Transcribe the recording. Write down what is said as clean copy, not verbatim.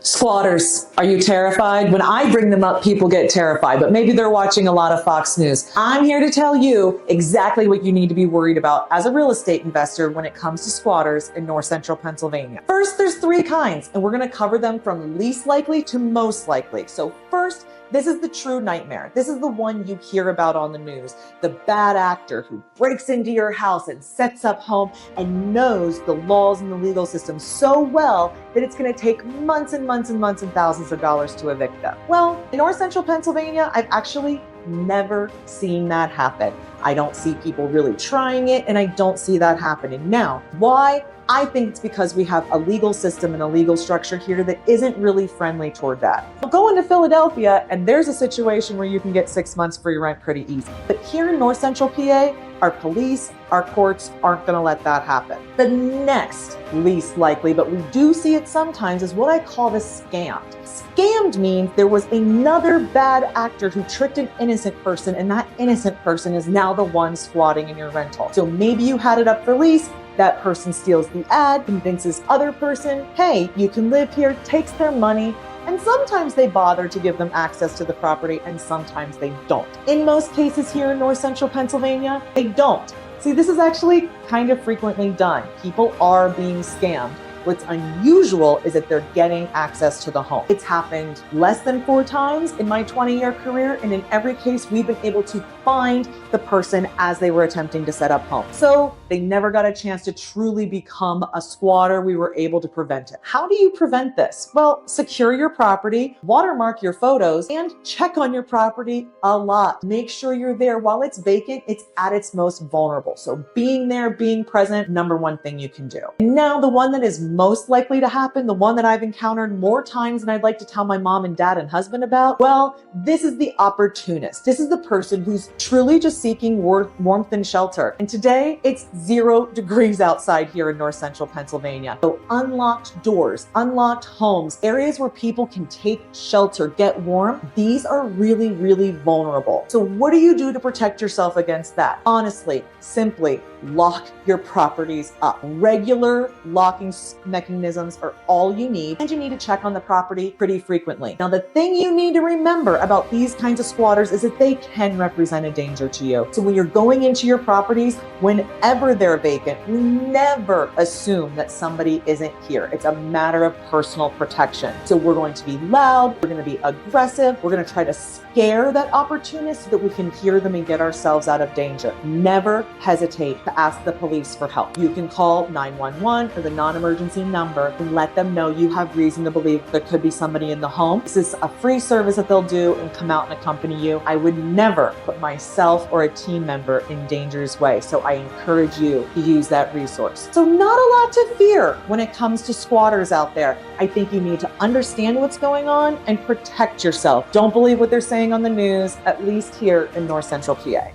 Squatters, are you terrified? When I bring them up, people get terrified, but maybe they're watching a lot of Fox News. I'm here to tell you exactly what you need to be worried about as a real estate investor when it comes to squatters in North Central Pennsylvania. First, there's three kinds, and we're going to cover them from least likely to most likely. So first, this is the true nightmare. This is the one you hear about on the news. The bad actor who breaks into your house and sets up home and knows the laws and the legal system so well that it's going to take months and months and months and thousands of dollars to evict them. Well, in North Central Pennsylvania, I've actually never seen that happen. I don't see people really trying it, and I don't see that happening. Now, why? I think it's because we have a legal system and a legal structure here that isn't really friendly toward that. I'll go into Philadelphia, and there's a situation where you can get 6 months free rent pretty easy. But here in North Central PA, our police, our courts aren't going to let that happen. The next least likely, but we do see it sometimes, is what I call the scammed. Scammed means there was another bad actor who tricked an innocent person, and that innocent person is now the one squatting in your rental. So maybe you had it up for lease, that person steals the ad, convinces other person, hey, you can live here, takes their money, and sometimes they bother to give them access to the property, and sometimes they don't. In most cases here in North Central Pennsylvania, they don't. See, this is actually kind of frequently done. People are being scammed. What's unusual is that they're getting access to the home. It's happened less than 4 times in my 20-year career, and in every case, we've been able to find the person as they were attempting to set up home. So they never got a chance to truly become a squatter. We were able to prevent it. How do you prevent this? Well, secure your property, watermark your photos, and check on your property a lot. Make sure you're there while it's vacant. It's at its most vulnerable. So being there, being present, number one thing you can do. And now the one that is most likely to happen, the one that I've encountered more times than I'd like to tell my mom and dad and husband about, well, this is the opportunist. This is the person who's truly just seeking warmth and shelter. And today it's 0 degrees outside here in North Central Pennsylvania. So unlocked doors, unlocked homes, areas where people can take shelter, get warm, these are really, really vulnerable. So what do you do to protect yourself against that? Honestly, simply lock your properties up. Regular locking mechanisms are all you need, and you need to check on the property pretty frequently. Now, the thing you need to remember about these kinds of squatters is that they can represent a danger to you. So when you're going into your properties, whenever they're vacant, we never assume that somebody isn't here. It's a matter of personal protection. So we're going to be loud, we're going to be aggressive, we're going to try to scare that opportunist so that we can hear them and get ourselves out of danger. Never hesitate to ask the police for help. You can call 911 or the non-emergency number and let them know you have reason to believe there could be somebody in the home. This is a free service that they'll do and come out and accompany you. I would never put myself or a team member in danger's way, so I encourage you to use that resource. So not a lot to fear when it comes to squatters out there. I think you need to understand what's going on and protect yourself. Don't believe what they're saying on the news, at least here in North Central PA.